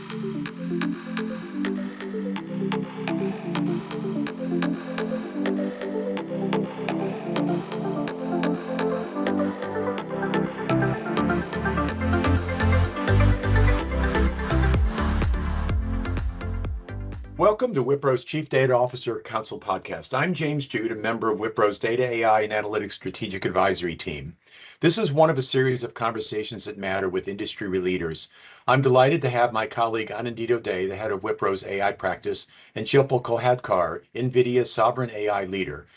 Welcome to Wipro's Chief Data Officer Council podcast. I'm Jeude, a member of Wipro's Data, AI, and Analytics Strategic Advisory Team. This is one of a series of conversations that matter with industry leaders. I'm delighted to have my colleague Anindito, the head of Wipro's AI practice, and Shilpa Kolhatkar, NVIDIA's sovereign AI leader.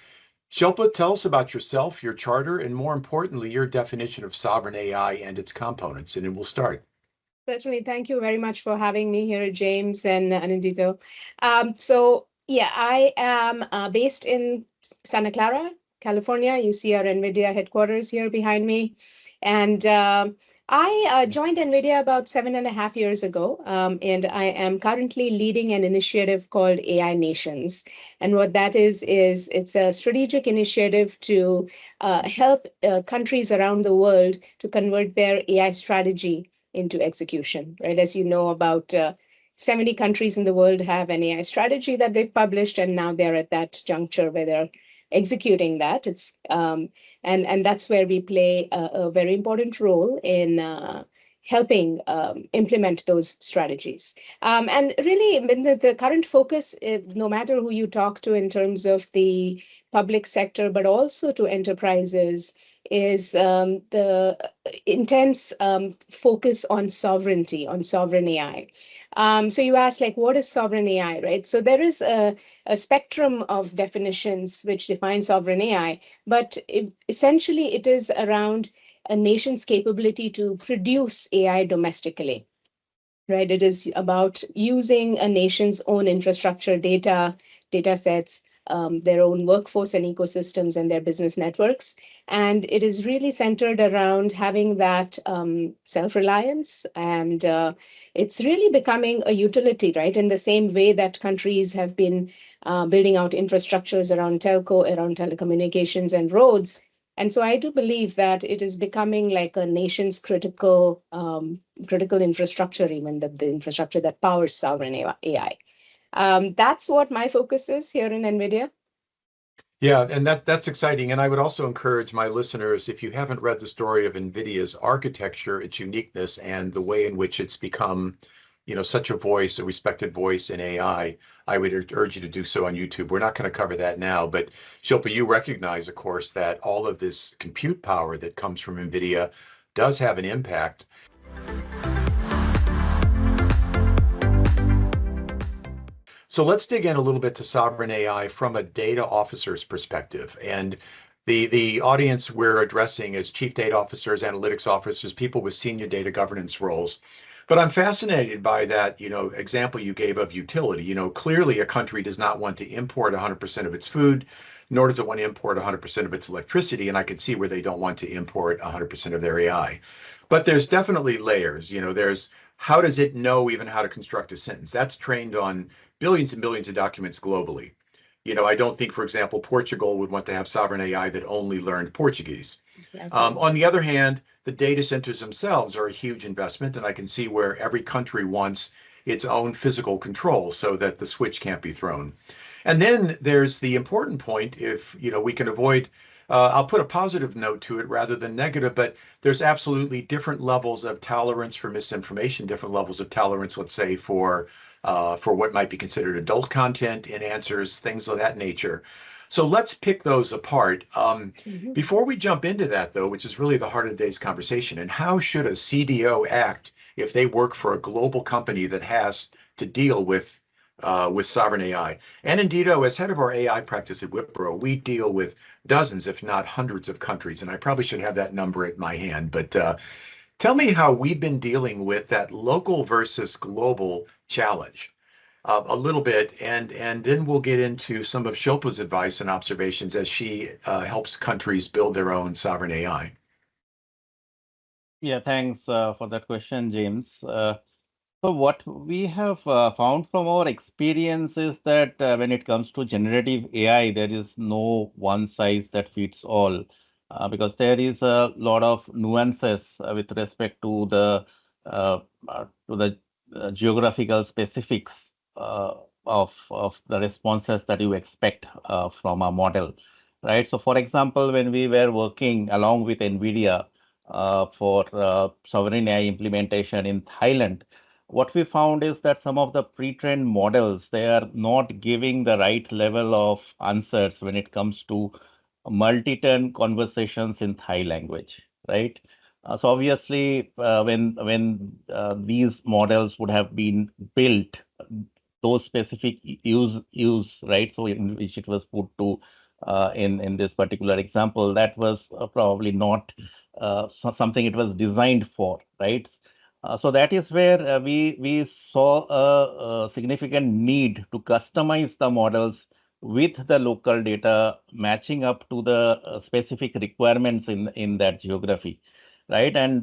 Shilpa, tell us about yourself, your charter, and more importantly, your definition of sovereign AI and its components, and then we'll start. Certainly. Thank you very much for having me here, James and Anindito. I am based in Santa Clara, California. You see our NVIDIA headquarters here behind me. And I joined NVIDIA about 7.5 years ago, and I am currently leading an initiative called AI Nations. And what that is it's a strategic initiative to help countries around the world to convert their AI strategy into execution, right? As you know, about 70 countries in the world have an AI strategy that they've published, and now they're at that juncture where they're executing that. It's and that's where we play a very important role in helping implement those strategies. And really, in the current focus, no matter who you talk to in terms of the public sector, but also to enterprises, is the intense focus on sovereignty, on sovereign AI. So you asked, like, what is sovereign AI, right? So there is a spectrum of definitions which define sovereign AI, but essentially it is around a nation's capability to produce AI domestically, right? It is about using a nation's own infrastructure, data sets, their own workforce and ecosystems and their business networks. And it is really centered around having that self-reliance. And it's really becoming a utility, right? In the same way that countries have been building out infrastructures around telco, around telecommunications and roads. And so I do believe that it is becoming like a nation's critical infrastructure, even the infrastructure that powers sovereign AI. That's what my focus is here in NVIDIA. Yeah, and that's exciting. And I would also encourage my listeners, if you haven't read the story of NVIDIA's architecture, its uniqueness, and the way in which it's become, such a voice, a respected voice in AI, I would urge you to do so on YouTube. We're not going to cover that now, but Shilpa, you recognize, of course, that all of this compute power that comes from NVIDIA does have an impact. So let's dig in a little bit to sovereign AI from a data officer's perspective. And the audience we're addressing is chief data officers, analytics officers, people with senior data governance roles. But I'm fascinated by that, example you gave of utility. Clearly a country does not want to import 100% of its food, nor does it want to import 100% of its electricity. And I can see where they don't want to import 100% of their AI. But there's definitely layers. There's how does it know even how to construct a sentence? That's trained on billions and billions of documents globally. I don't think, for example, Portugal would want to have sovereign AI that only learned Portuguese. Exactly. On the other hand, the data centers themselves are a huge investment, and I can see where every country wants its own physical control so that the switch can't be thrown. And then there's the important point, if we can avoid, I'll put a positive note to it rather than negative, but there's absolutely different levels of tolerance for misinformation, different levels of tolerance, let's say, for what might be considered adult content in answers, things of that nature. So let's pick those apart. Before we jump into that, though, which is really the heart of today's conversation, and how should a CDO act if they work for a global company that has to deal with sovereign AI? Anindito, as head of our AI practice at Wipro, we deal with dozens, if not hundreds of countries, and I probably should have that number at my hand, but tell me how we've been dealing with that local versus global challenge a little bit, and then we'll get into some of Shilpa's advice and observations as she helps countries build their own sovereign AI. Yeah, thanks for that question, James. So what we have found from our experience is that when it comes to generative AI, there is no one size that fits all, because there is a lot of nuances with respect to the geographical specifics of the responses that you expect from a model, right? So, for example, when we were working along with NVIDIA for sovereign AI implementation in Thailand, what we found is that some of the pre-trained models, they are not giving the right level of answers when it comes to multi-turn conversations in Thai language, right? So obviously, when these models would have been built, those specific use right, so in which it was put to in this particular example, that was probably not something it was designed for, right? So that is where we saw a significant need to customize the models with the local data matching up to the specific requirements in that geography, right? And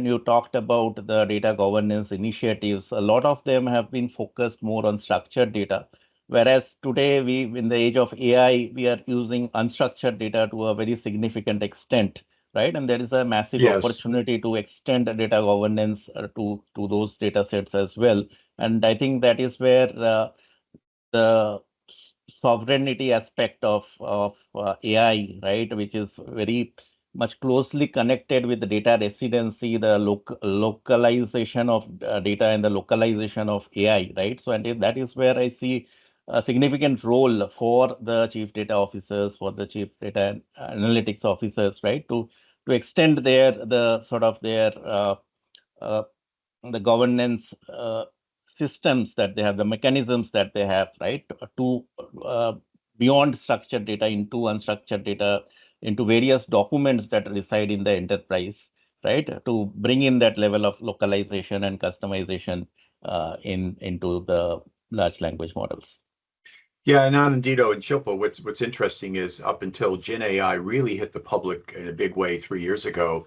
you talked about the data governance initiatives. A lot of them have been focused more on structured data, whereas today we, in the age of AI, we are using unstructured data to a very significant extent, right? And there is a massive Yes. opportunity to extend data governance to those data sets as well. And I think that is where the sovereignty aspect of AI, right, which is very much closely connected with the data residency, the localization of data and the localization of AI, right? So, and that is where I see a significant role for the chief data officers, for the chief data analytics officers, right, to extend the sort of their uh, the governance systems that they have, the mechanisms that they have, right, to uh, beyond structured data into unstructured data, into various documents that reside in the enterprise, right, to bring in that level of localization and customization into the large language models. Yeah, and Anindito and Shilpa, what's interesting is up until GenAI really hit the public in a big way 3 years ago,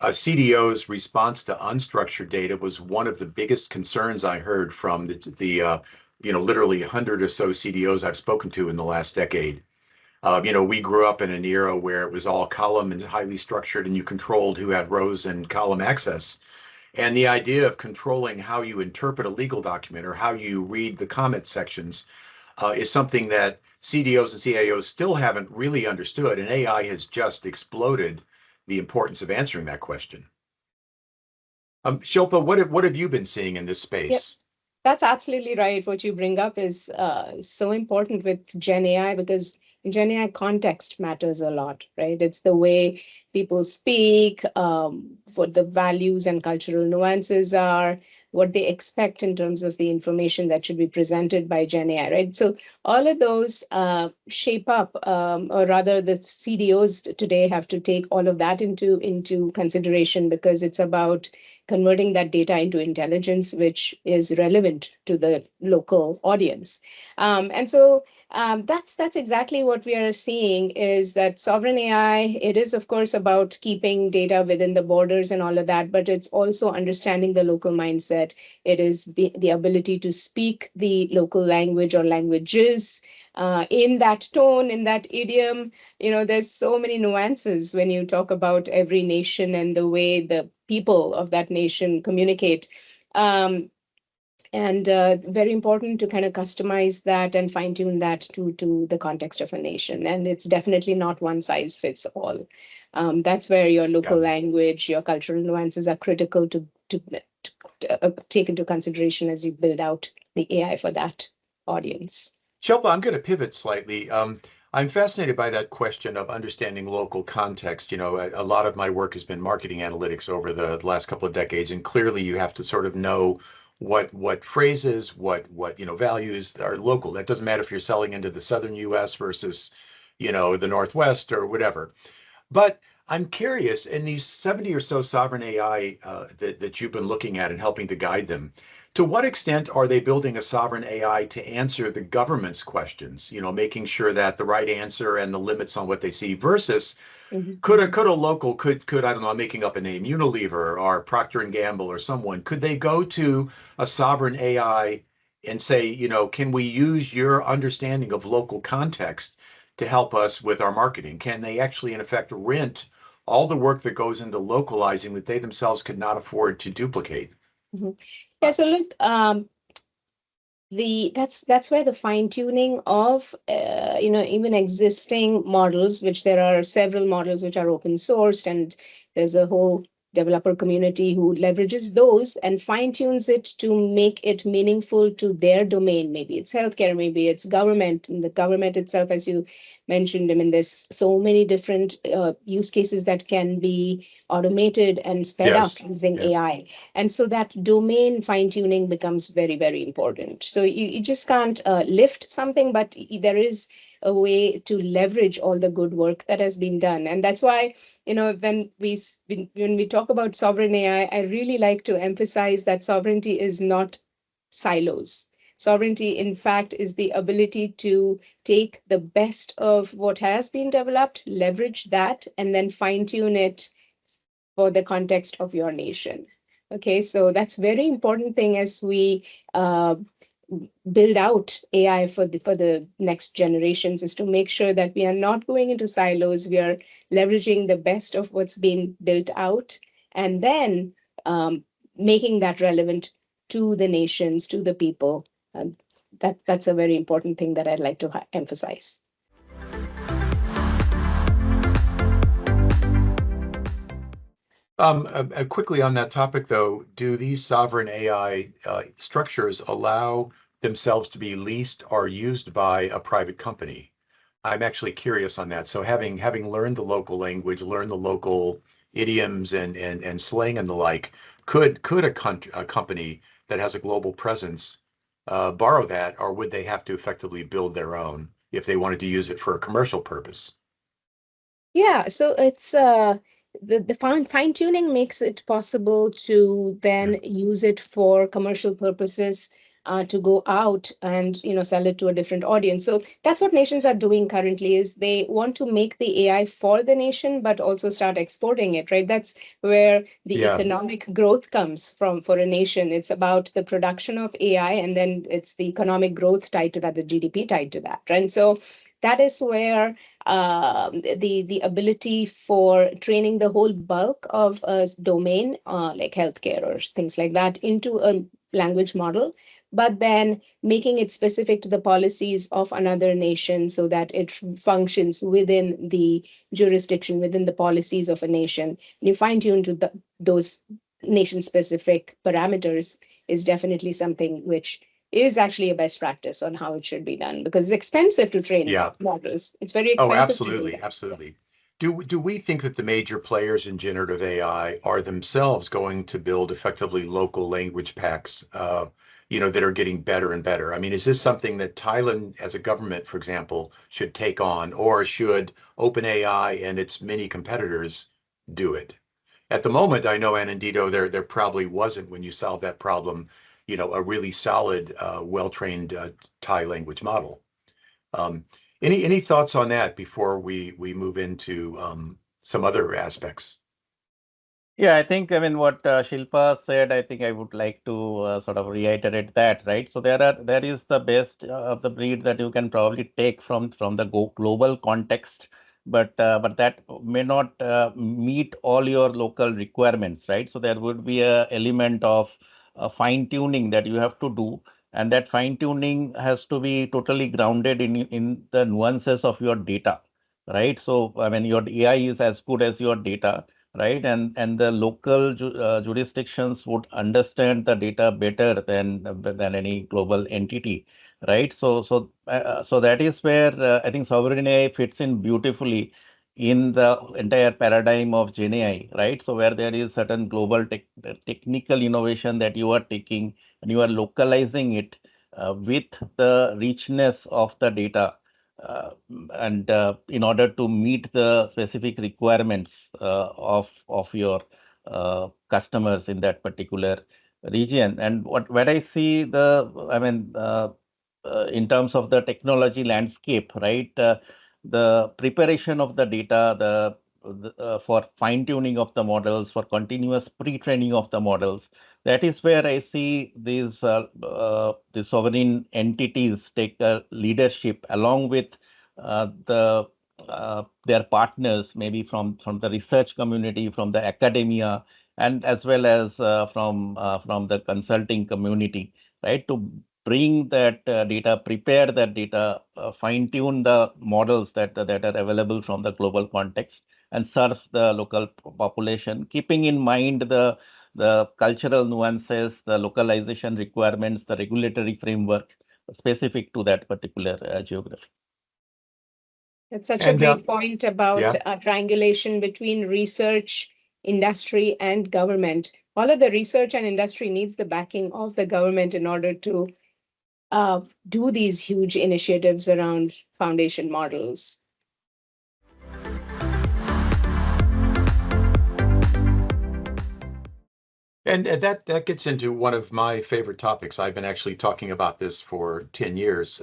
CDO's response to unstructured data was one of the biggest concerns I heard from the literally 100 or so CDOs I've spoken to in the last decade. We grew up in an era where it was all column and highly structured, and you controlled who had rows and column access. And the idea of controlling how you interpret a legal document or how you read the comment sections is something that CDOs and CAOs still haven't really understood, and AI has just exploded the importance of answering that question. Shilpa, what have you been seeing in this Yep. space? That's absolutely right. What you bring up is so important with Gen AI because in Gen AI, context matters a lot, right? It's the way people speak, what the values and cultural nuances are, what they expect in terms of the information that should be presented by Gen AI, right? So all of those shape up, or rather, the CDOs today have to take all of that into consideration because it's about converting that data into intelligence, which is relevant to the local audience. And so that's exactly what we are seeing is that sovereign AI, it is, of course, about keeping data within the borders and all of that, but it's also understanding the local mindset. It is the ability to speak the local language or languages in that tone, in that idiom. There's so many nuances when you talk about every nation and the way the people of that nation communicate. And very important to kind of customize that and fine tune that to the context of a nation. And it's definitely not one size fits all. That's where your local Yeah. language, your cultural nuances are critical to take into consideration as you build out the AI for that audience. Shilpa, I'm going to pivot slightly. I'm fascinated by that question of understanding local context. A lot of my work has been marketing analytics over the last couple of decades, and clearly you have to sort of know what phrases, what values are local. That doesn't matter if you're selling into the southern U.S. versus, the Northwest or whatever. But I'm curious, in these 70 or so sovereign AI that you've been looking at and helping to guide them, to what extent are they building a sovereign AI to answer the government's questions, making sure that the right answer and the limits on what they see versus Mhm. could a local, I don't know, I'm making up a name, Unilever or Procter and Gamble or someone, could they go to a sovereign AI and say, can we use your understanding of local context to help us with our marketing? Can they actually, in effect, rent all the work that goes into localizing that they themselves could not afford to duplicate? Mhm. Yeah, so look, that's where the fine tuning of even existing models, which there are several models which are open sourced, and there's a whole developer community who leverages those and fine tunes it to make it meaningful to their domain. Maybe it's healthcare, maybe it's government, and the government itself, as you mentioned. I mean, there's so many different use cases that can be automated and sped up Yes. using Yeah. AI. And so that domain fine tuning becomes very, very important. So you just can't lift something, but there is a way to leverage all the good work that has been done. And that's why, when we talk about sovereign AI, I really like to emphasize that sovereignty is not silos. Sovereignty, in fact, is the ability to take the best of what has been developed, leverage that, and then fine tune it for the context of your nation. Okay, so that's very important thing as we uh, build out AI for the next generations, is to make sure that we are not going into silos. We are leveraging the best of what's been built out, and then making that relevant to the nations, to the people. And that's a very important thing that I'd like to emphasize. Quickly on that topic, though, do these sovereign AI structures allow themselves to be leased or used by a private company? I'm actually curious on that. So having learned the local language, learned the local idioms and slang and the like, could a company that has a global presence borrow that, or would they have to effectively build their own if they wanted to use it for a commercial purpose? Yeah, so it's the fine tuning makes it possible to Yeah. then use it for commercial purposes, to go out and sell it to a different audience. So that's what nations are doing currently, is they want to make the AI for the nation, but also start exporting it, right? That's where the Yeah. economic growth comes from for a nation. It's about the production of AI, and then it's the economic growth tied to that, the GDP tied to that, right? And so that is where the ability for training the whole bulk of a domain, like healthcare or things like that, into a language model, but then making it specific to the policies of another nation so that it functions within the jurisdiction, within the policies of a nation. And you fine tune to those nation specific parameters is definitely something which is actually a best practice on how it should be done, because it's expensive to train Yeah. models. It's very Oh, expensive to do absolutely, that. Yeah. absolutely. Do we think that the major players in generative AI are themselves going to build effectively local language packs, that are getting better and better? I mean, is this something that Thailand as a government, for example, should take on, or should OpenAI and its many competitors do it? At the moment, I know, Anindito, there probably wasn't when you solved that problem, a really solid, well-trained Thai language model. Um, any thoughts on that before we move into some other aspects? Yeah, I think, I mean, what Shilpa said, I think I would like to sort of reiterate that, right? So there is the best of the breed that you can probably take from the global context, but that may not meet all your local requirements, right? So there would be a element of fine tuning that you have to do, and that fine tuning has to be totally grounded in the nuances of your data, right? So I mean, your AI is as good as your data, right? And the local jurisdictions would understand the data better than any global entity, right? So that is where I think sovereign AI fits in beautifully in the entire paradigm of GenAI, right? So where there is certain global technical innovation that you are taking and you are localizing it with the richness of the data, uh, and in order to meet the specific requirements of your customers in that particular region. And where I see I mean, in terms of the technology landscape, right? The preparation of the data, for fine tuning of the models, for continuous pre-training of the models, that is where I see the sovereign entities take a leadership along with their partners, maybe from the research community, from the academia, and as well as from the consulting community, right? To bring that data, prepare that data, fine-tune the models that are available from the global context, and serve the local population, keeping in mind the cultural nuances, the localization requirements, the regulatory framework specific to that particular geography. That's such a And great point about yeah, triangulation between research, industry, and government. All of the research and industry needs the backing of the government in order to do these huge initiatives around foundation models. and that gets into one of my favorite topics. I've been actually talking about this for 10 years.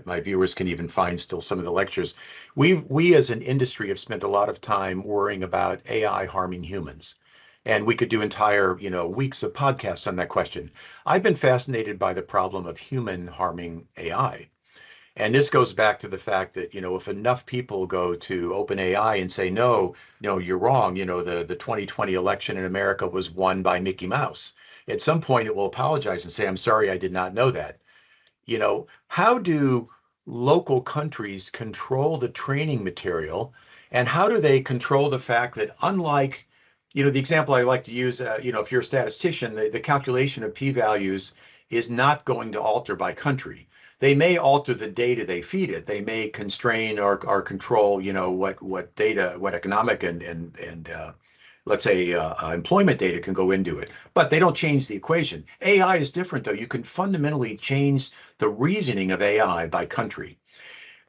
My viewers can even find still some of the lectures. We as an industry have spent a lot of time worrying about AI harming humans. And we could do entire, weeks of podcasts on that question. I've been fascinated by the problem of human harming AI. And this goes back to the fact that, if enough people go to OpenAI and say, no, no, you're wrong, the 2020 election in America was won by Mickey Mouse. At some point, it will apologize and say, I'm sorry, I did not know that. How do local countries control the training material? And how do they control the fact that, unlike, the example I like to use, if you're a statistician, the calculation of p-values is not going to alter by country. They may alter the data they feed it. They may constrain or control, what data, what economic and let's say employment data can go into it, but they don't change the equation. AI is different, though. You can fundamentally change the reasoning of AI by country.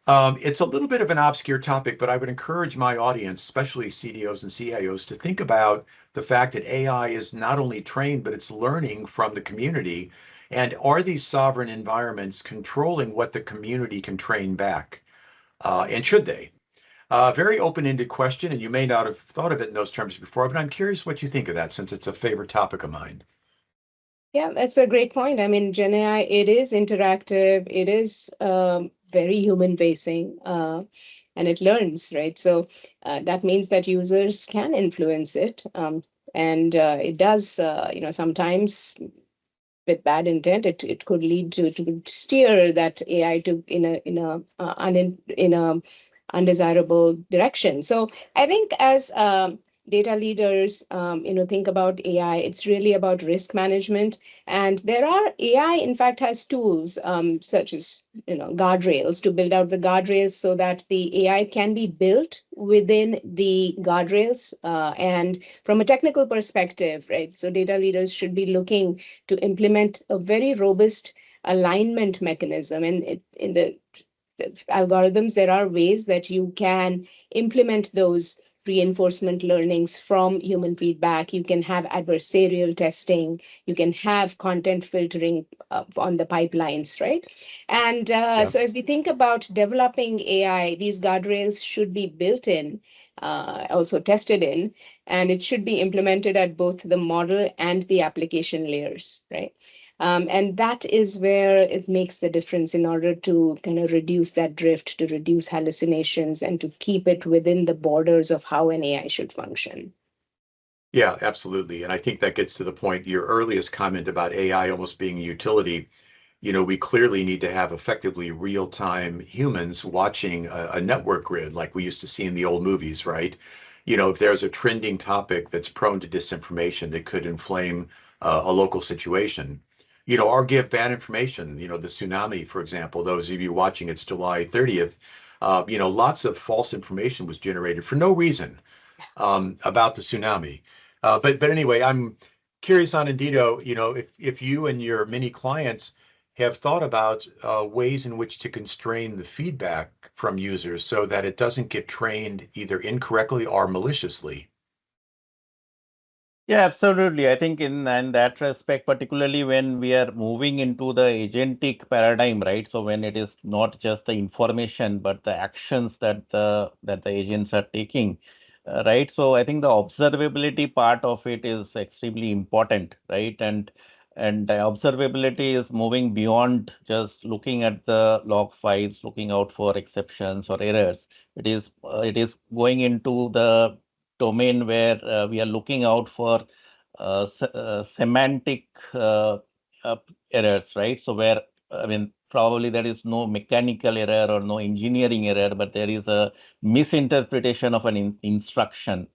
It's a little bit of an obscure topic, but I would encourage my audience, especially CDOs and CIOs, to think about the fact that AI is not only trained, but it's learning from the community. And are these sovereign environments controlling what the community can train back? And should they? Very open-ended question, and you may not have thought of it in those terms before, but I'm curious what you think of that, since it's a favorite topic of mine. Yeah, that's a great point. I mean, GenAI, it is interactive, it is very human facing, and it learns, right? So that means that users can influence it. And it does, sometimes with bad intent, it could lead to steer that AI to in a undesirable direction. So I think as data leaders, think about AI, it's really about risk management. And there are AI, in fact, has tools such as guardrails to build out the guardrails so that the AI can be built within the guardrails. And from a technical perspective, right? So data leaders should be looking to implement a very robust alignment mechanism. And in the algorithms, there are ways that you can implement those reinforcement learnings from human feedback. You can have adversarial testing. You can have content filtering on the pipelines, right? And Yeah. so as we think about developing AI, these guardrails should be built in, also tested in, and it should be implemented at both the model and the application layers, right? And that is where it makes the difference in order to kind of reduce that drift, to reduce hallucinations, and to keep it within the borders of how an AI should function. Yeah, absolutely. And I think that gets to the point, your earliest comment about AI almost being a utility. We clearly need to have effectively real-time humans watching a network grid like we used to see in the old movies, right? If there's a trending topic that's prone to disinformation that could inflame a local situation, or give bad information, the tsunami, for example, those of you watching, it's July 30th, lots of false information was generated for no reason about the tsunami. But anyway, I'm curious, Anindito, if you and your many clients have thought about ways in which to constrain the feedback from users so that it doesn't get trained either incorrectly or maliciously. Yeah, absolutely. I think in that respect, particularly when we are moving into the agentic paradigm, right? So when it is not just the information, but the actions that the agents are taking, right? So I think the observability part of it is extremely important, right? And the observability is moving beyond just looking at the log files, looking out for exceptions or errors. It is going into the domain where we are looking out for semantic uh, errors, right? So where, I mean, probably there is no mechanical error or no engineering error, but there is a misinterpretation of an instruction,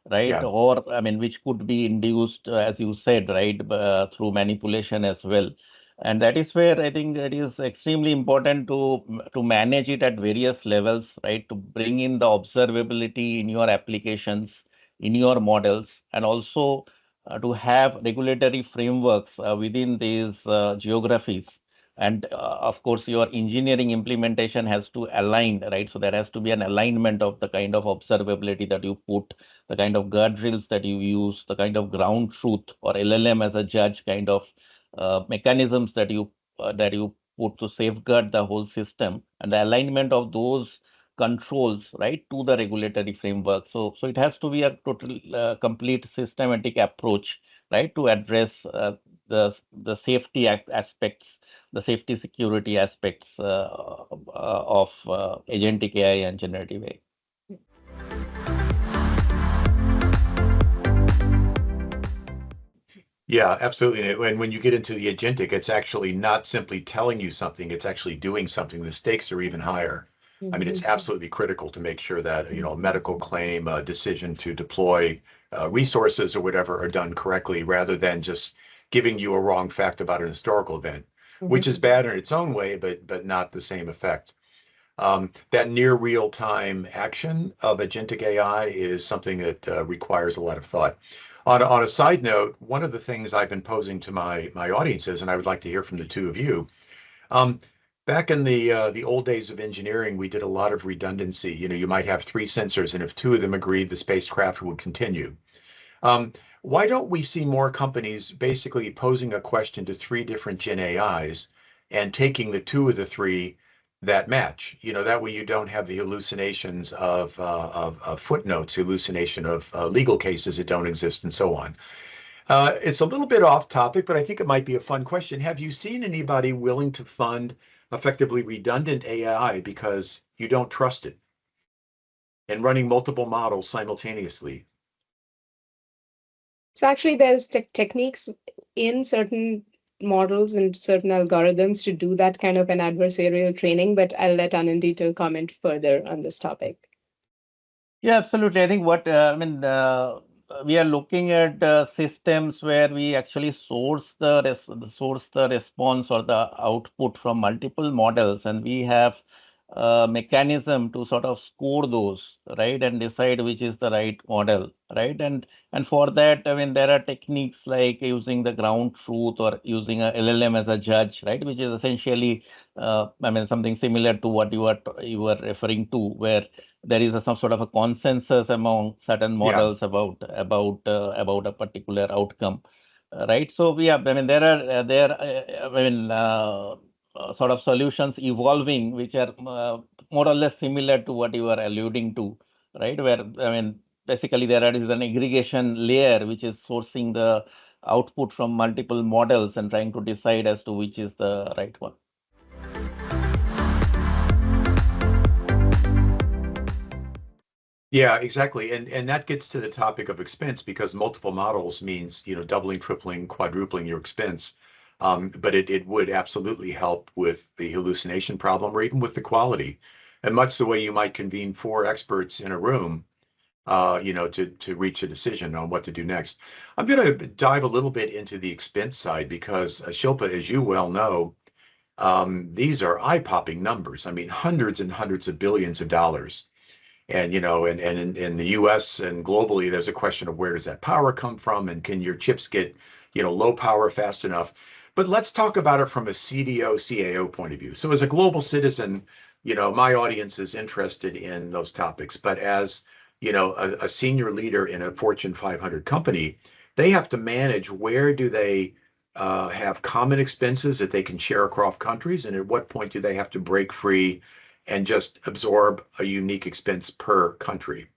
right? Yeah. Or, I mean, which could be induced, as you said, right, through manipulation as well. And that is where I think it is extremely important to manage it at various levels, right? To bring in the observability in your applications, in your models, and also to have regulatory frameworks within these geographies. And of course, your engineering implementation has to align, right? So there has to be an alignment of the kind of observability that you put, the kind of guardrails that you use, the kind of ground truth or LLM as a judge kind of mechanisms that you put to safeguard the whole system, and the alignment of those controls, right, to the regulatory framework. So it has to be a total complete systematic approach, right, to address the safety aspects, the safety security aspects of agentic AI and generative AI. Yeah, absolutely. And when you get into the agentic, it's actually not simply telling you something, it's actually doing something. The stakes are even higher. I mean, it's absolutely critical to make sure that, a medical claim, a decision to deploy resources or whatever are done correctly rather than just giving you a wrong fact about an historical event, which is bad in its own way, but not the same effect. That near real time action of agentic AI is something that requires a lot of thought. On a side note, one of the things I've been posing to my audiences, and I would like to hear from the two of you, um, back in the old days of engineering, we did a lot of redundancy. You might have three sensors, and if two of them agreed, the spacecraft would continue. Why don't we see more companies basically posing a question to three different Gen AIs and taking the two of the three that match? That way you don't have the hallucinations of footnotes, hallucination of legal cases that don't exist, and so on. It's a little bit off topic, but I think it might be a fun question. Have you seen anybody willing to fund effectively redundant AI because you don't trust it and running multiple models simultaneously? So actually, there's techniques in certain models and certain algorithms to do that kind of an adversarial training, but I'll let Anindito comment further on this topic. Yeah, absolutely. I think we are looking at systems where we actually source the response or the output from multiple models, and we have a mechanism to sort of score those, right, and decide which is the right model, right? And for that, I mean, there are techniques like using the ground truth or using a LLM as a judge, right, which is essentially, something similar to what you were referring to, where there is some sort of a consensus among certain Yeah. models about a particular outcome, right? So sort of solutions evolving which are more or less similar to what you are alluding to, right? Where basically is an aggregation layer which is sourcing the output from multiple models and trying to decide as to which is the right one. Yeah, exactly. And that gets to the topic of expense because multiple models means, doubling, tripling, quadrupling your expense. But it would absolutely help with the hallucination problem or even with the quality. And much the way you might convene four experts in a room, to reach a decision on what to do next. I'm going to dive a little bit into the expense side because Shilpa, as you well know, these are eye-popping numbers. I mean, hundreds and hundreds of billions of dollars. And in the US and globally, there's a question of where does that power come from and can your chips get, low power fast enough? But let's talk about it from a CDO, CAO point of view. So as a global citizen, my audience is interested in those topics. But as, a senior leader in a Fortune 500 company, they have to manage where do they have common expenses that they can share across countries, and at what point do they have to break free and just absorb a unique expense per country.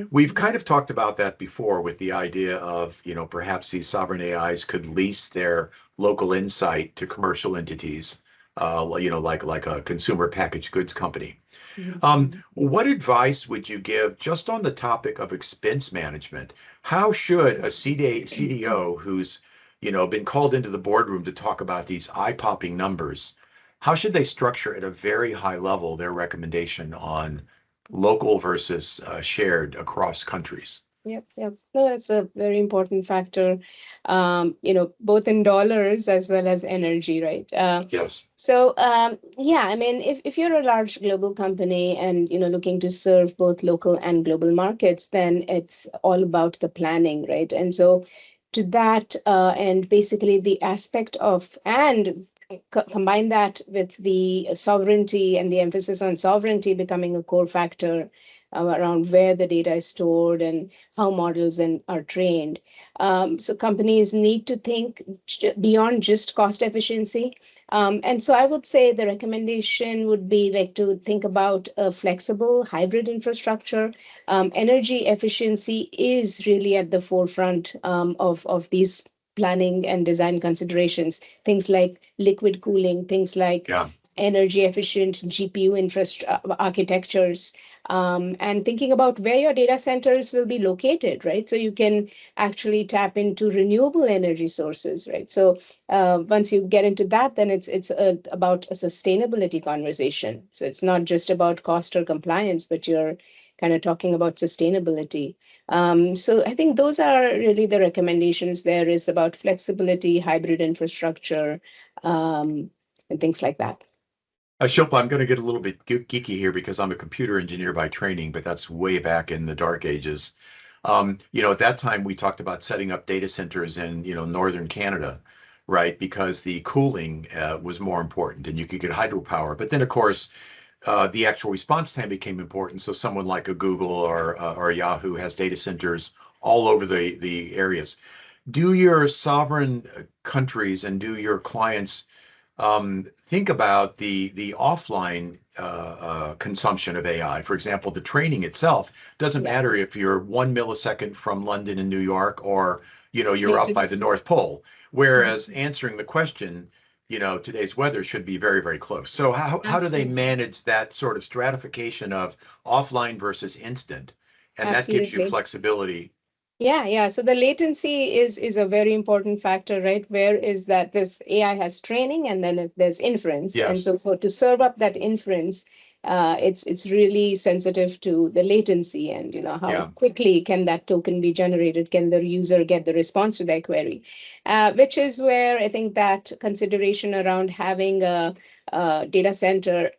We've kind of talked about that before with the idea of, perhaps these sovereign AIs could lease their local insight to commercial entities like a consumer packaged goods company. Mhm. What advice would you give just on the topic of expense management? How should a CDO who's, been called into the boardroom to talk about these eye-popping numbers, how should they structure at a very high level their recommendation on local versus shared across countries? Yep, yep. No, that's a very important factor, both in dollars as well as energy, right? Yes. Yeah, I mean, if you're a large global company and, looking to serve both local and global markets, then it's all about the planning, right? And so to that, and basically the aspect of, and combine that with the sovereignty and the emphasis on sovereignty becoming a core factor around where the data is stored and how models are trained. So companies need to think beyond just cost efficiency. And so I would say the recommendation would be like to think about a flexible hybrid infrastructure. Energy efficiency is really at the forefront of these planning and design considerations. Things like liquid cooling, things like Yeah. energy efficient GPU architectures, and thinking about where your data centers will be located, right? So you can actually tap into renewable energy sources, right? So once you get into that, then it's about a sustainability conversation. So it's not just about cost or compliance, but you're kind of talking about sustainability. So I think those are really the recommendations. There is about flexibility, hybrid infrastructure, and things like that. Shilpa, I'm going to get a little bit geeky here because I'm a computer engineer by training, but that's way back in the dark ages. At that time, we talked about setting up data centers in, northern Canada, right? Because the cooling was more important and you could get hydropower. But then, of course, the actual response time became important. So someone like a Google or Yahoo has data centers all over the areas. Do your sovereign countries and do your clients think about the offline consumption of AI? For example, the training itself doesn't Yeah. matter if you're 1 millisecond from London and New York, or you're up by the Latency. North Pole. Whereas Mhm. answering the question, today's weather should be very, very close. So how do they Absolutely. manage that sort of stratification of offline versus instant? And that gives you Absolutely. flexibility. Yeah, yeah. So the latency is a very important factor, right? Where is that this AI has training and then there's inference. And Yes. so for to serve up that inference, it's really sensitive to the latency and how Yeah. quickly can that token be generated? Can the user get the response to their query? Which is where I think that consideration around having a data center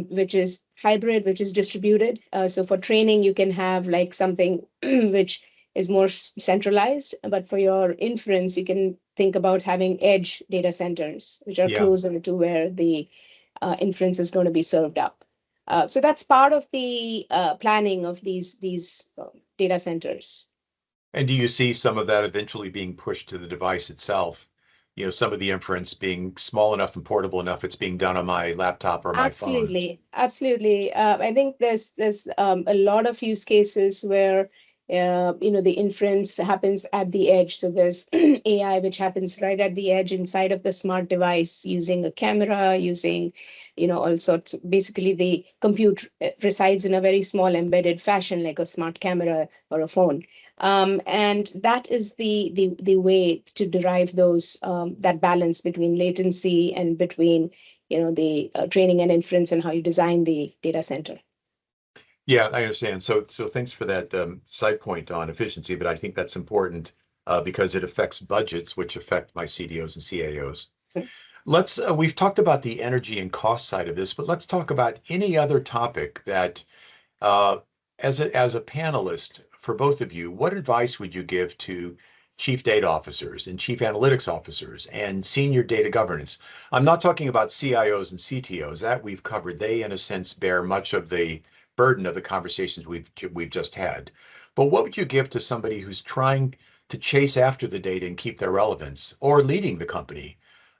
which is hybrid, which is distributed. So for training, you can have like something which is more centralized, but for your inference, you can think about having edge data centers, which are Yeah. closer to where the inference is going to be served up. So that's part of the planning of these data centers. And do you see some of that eventually being pushed to the device itself? Some of the inference being small enough and portable enough, it's being done on my laptop or my phone. Absolutely, absolutely. I think there's a lot of use cases where the inference happens at the edge. So there's AI which happens right at the edge inside of the smart device using a camera, using all sorts. Basically, the compute resides in a very small embedded fashion, like a smart camera or a phone. And that is the way to derive those that balance between latency and between the training and inference and how you design the data center. Yeah, I understand. So thanks for that side point on efficiency, but I think that's important because it affects budgets, which affect my CDOs and CAOs. We've talked about the energy and cost side of this, but let's talk about any other topic that, uh, as a panelist for both of you, what advice would you give to chief data officers and chief analytics officers and senior data governance? I'm not talking about CIOs and CTOs. That we've covered. They, in a sense, bear much of the burden of the conversations we've just had. But what would you give to somebody who's trying to chase after the data and keep their relevance, or leading the company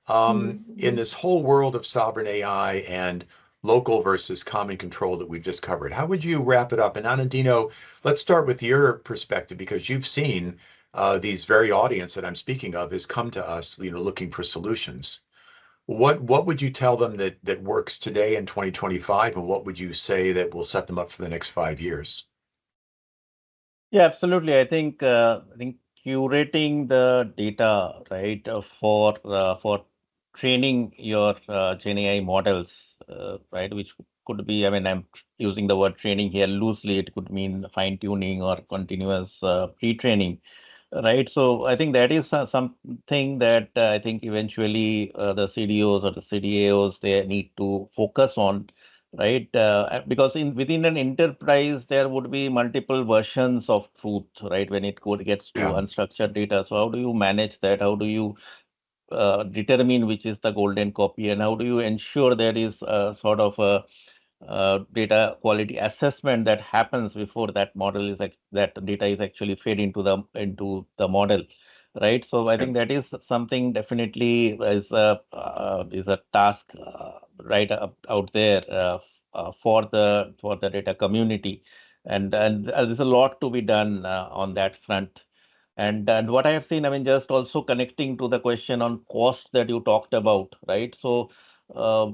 in Mhm. this whole world of sovereign AI and local versus common control that we've just covered? How would you wrap it up? And Anindito, let's start with your perspective because you've seen these very audience that I'm speaking of has come to us, looking for solutions. What would you tell them that works today in 2025, and what would you say that will set them up for the next 5 years? Yeah, absolutely. I think curating the data, right, for training your GenAI models, right, which could be, I mean, I'm using the word training here loosely. It could mean fine-tuning or continuous pre-training, right? So I think that is something that I think eventually the CDOs or the CDAOs they need to focus on, right? Because within an enterprise there would be multiple versions of truth, right? When gets to Yeah. unstructured data, so how do you manage that? How do you determine which is the golden copy, and how do you ensure there is a sort of a data quality assessment that happens before that model is that data is actually fed into the model, right? So I Yeah. think that is something definitely is a task right out there for the data community, and there's a lot to be done on that front. And what I have seen, I mean, just also connecting to the question on cost that you talked about, right? So uh,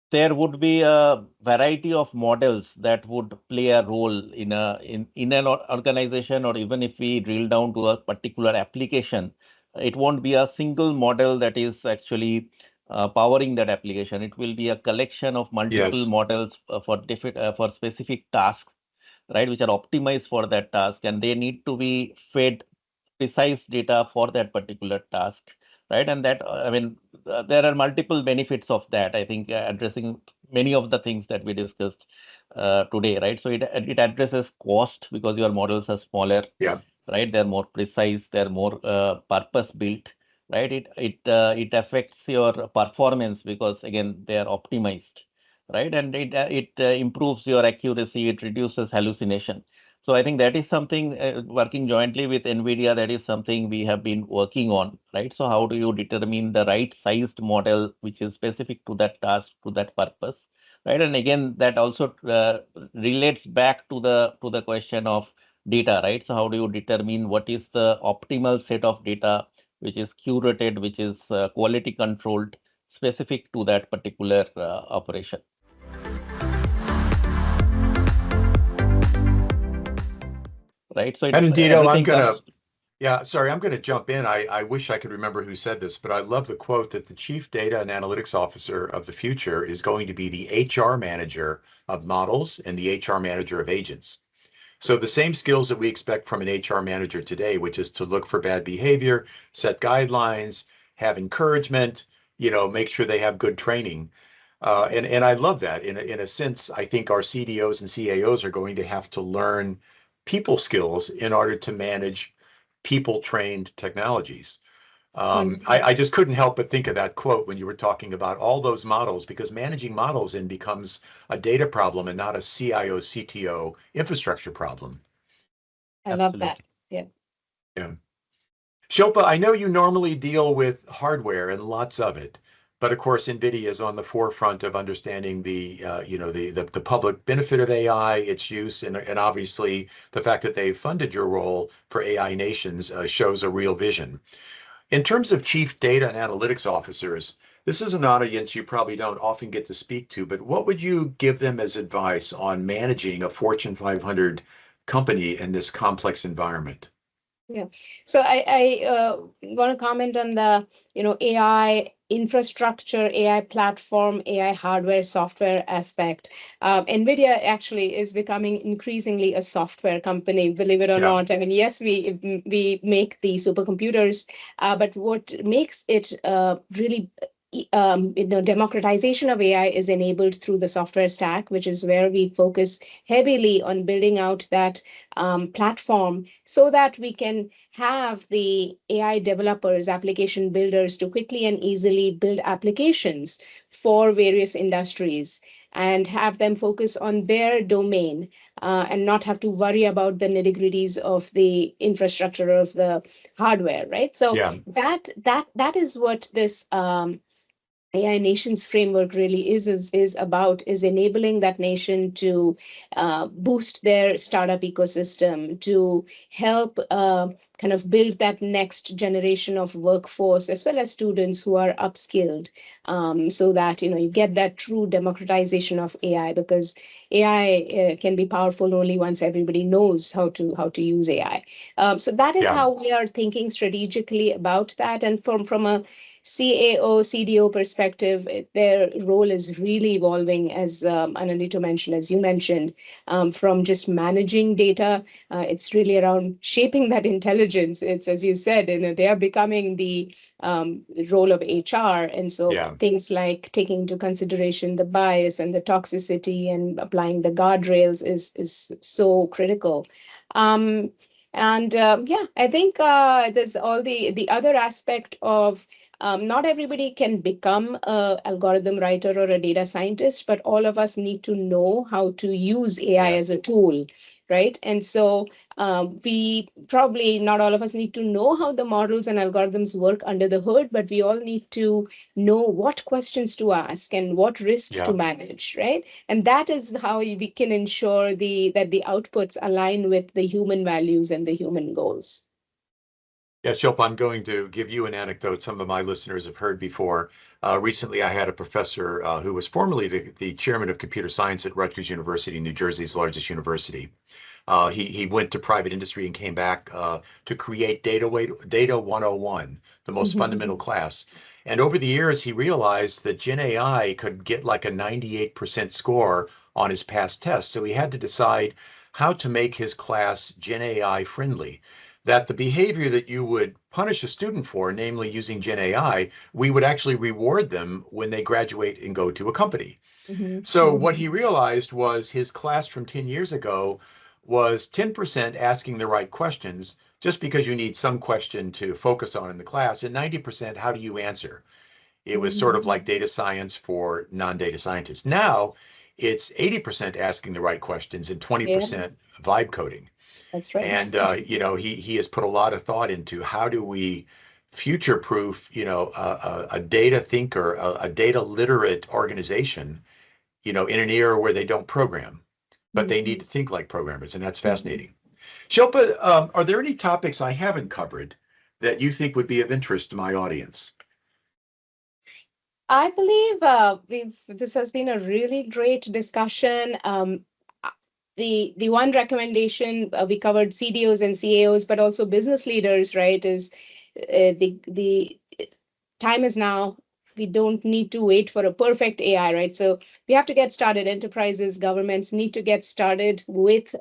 there would be a variety of models that would play a role in an organization, or even if we drill down to a particular application, it won't be a single model that is actually powering that application. It will be a collection of multiple Yes. models for specific tasks, right, which are optimized for that task, and they need to be fed precise data for that particular task, right? And that, I mean, there are multiple benefits of that. I think addressing many of the things that we discussed today, right? So it addresses cost because your models are smaller, Yeah. right? They're more precise, they're more purpose built, right? It affects your performance because again they are optimized, right? And it improves your accuracy, it reduces hallucination. So I think that is something working jointly with NVIDIA, that is something we have been working on, right? So how do you determine the right sized model which is specific to that task, to that purpose, right? And again, that also relates back to the question of data, right? So how do you determine what is the optimal set of data which is curated, which is quality controlled, specific to that particular operation, right? So Anindito, everything comes. I'm gonna jump in. I wish I could remember who said this, but I love the quote that the chief data and analytics officer of the future is going to be the HR manager of models and the HR manager of agents. So the same skills that we expect from an HR manager today, which is to look for bad behavior, set guidelines, have encouragement, make sure they have good training. And I love that. In a sense, I think our CDOs and CAOs are going to have to learn people skills in order to manage people trained technologies. Wonderful. I just couldn't help but think of that quote when you were talking about all those models, because managing models then becomes a data problem and not a CIO, CTO infrastructure problem. I love that. Absolutely. Yeah. Yeah. Shilpa, I know you normally deal with hardware and lots of it, but of course, NVIDIA is on the forefront of understanding the public benefit of AI, its use, and obviously the fact that they've funded your role for AI nations shows a real vision. In terms of chief data and analytics officers, this is an audience you probably don't often get to speak to, but what would you give them as advice on managing a Fortune 500 company in this complex environment? Yeah. So I want to comment on the, AI infrastructure, AI platform, AI hardware, software aspect. NVIDIA actually is becoming increasingly a software company, believe it or Yeah. not. I mean, yes, we make the supercomputers, but what makes it really democratization of AI is enabled through the software stack, which is where we focus heavily on building out that platform so that we can have the AI developers, application builders to quickly and easily build applications for various industries and have them focus on their domain and not have to worry about the nitty-gritties of the infrastructure of the hardware, right? So Yeah. that is what this AI Nations framework really is about is enabling that nation to boost their startup ecosystem, to help kind of build that next generation of workforce as well as students who are upskilled, so that you get that true democratization of AI, because AI can be powerful only once everybody knows how to use AI. So that is Yeah. how we are thinking strategically about that, and from a CAO, CDO perspective, their role is really evolving, as Anindito mentioned, as you mentioned, from just managing data. It's really around shaping that intelligence. It's, as you said, they are becoming the role of HR. And so Yeah. things like taking into consideration the bias and the toxicity and applying the guardrails is so critical. Yeah, I think there's all the other aspect of not everybody can become an algorithm writer or a data scientist, but all of us need to know how to use AI Yeah. as a tool, right? And so we probably, not all of us need to know how the models and algorithms work under the hood, but we all need to know what questions to ask and what risks to Yeah. manage, right? And that is how we can ensure that the outputs align with the human values and the human goals. Yeah, Shilpa, I'm going to give you an anecdote some of my listeners have heard before. Recently, I had a professor who was formerly the chairman of computer science at Rutgers University, New Jersey's largest university. He went to private industry and came back to create Data 101, the most fundamental class. And over the years, he realized that GenAI could get like a 98% score on his past tests. So he had to decide how to make his class GenAI friendly. That the behavior that you would punish a student for, namely using GenAI, we would actually reward them when they graduate and go to a company. So what he realized was his class from 10 years ago was 10% asking the right questions, just because you need some question to focus on in the class, and 90% how do you answer? It was sort of like data science for non-data scientists. Now it's 80% asking the right questions and Yeah, 20% vibe coding. that's right. And he has put a lot of thought into how do we future-proof, a data thinker, a data literate organization, in an era where they don't program, but they need to think like programmers, and that's fascinating. Shilpa, are there any topics I haven't covered that you think would be of interest to my audience? I believe this has been a really great discussion. The one recommendation, we covered CDOs and CAOs, but also business leaders, right? Is the time is now. We don't need to wait for a perfect AI, right? So we have to get started. Enterprises, governments need to get started with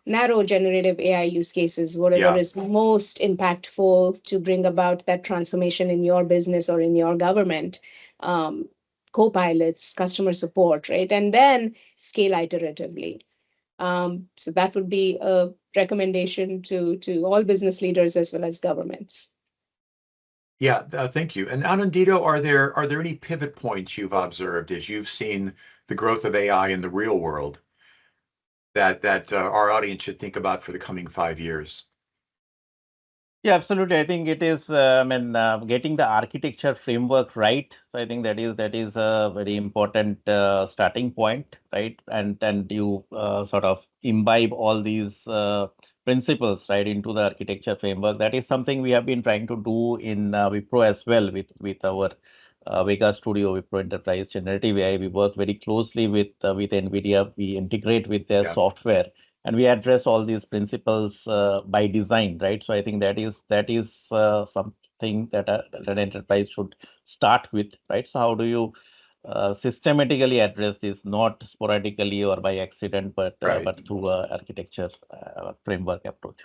narrow generative AI use cases, whatever Yeah. is most impactful to bring about that transformation in your business or in your government. Um, Co-pilots, customer support, right? And then scale iteratively. So that would be a recommendation to all business leaders as well as governments. Yeah, thank you. And Anindito, are there any pivot points you've observed as you've seen the growth of AI in the real world that our audience should think about for the coming 5 years? Yeah, absolutely. I think it is, getting the architecture framework right. So I think that is a very important starting point, right? And you sort of imbibe all these principles, right, into the architecture framework. That is something we have been trying to do in Wipro as well with our Vega Studio, Wipro Enterprise Generative AI. We work very closely with NVIDIA. We integrate with their Yeah. software, and we address all these principles by design, right? So I think that is something that an enterprise should start with, right? So how do you systematically address this, not sporadically or by accident, but Right. but through a architecture framework approach?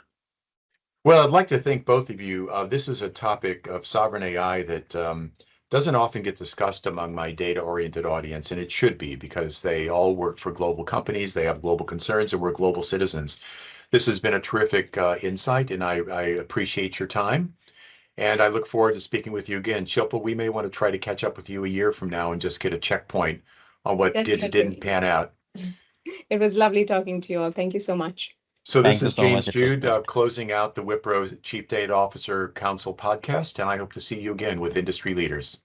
Well, I'd like to thank both of you. This is a topic of sovereign AI that doesn't often get discussed among my data-oriented audience, and it should be because they all work for global companies, they have global concerns, and we're global citizens. This has been a terrific insight, and I appreciate your time. And I look forward to speaking with you again. Shilpa, we may want to try to catch up with you a year from now and just get a checkpoint on what did and didn't Definitely. pan out. It was lovely talking to you all. Thank you so much. So this Thank you is so much. James It was Jeude, great. closing out the Wipro Chief Data Officer Council podcast, and I hope to see you again with industry leaders.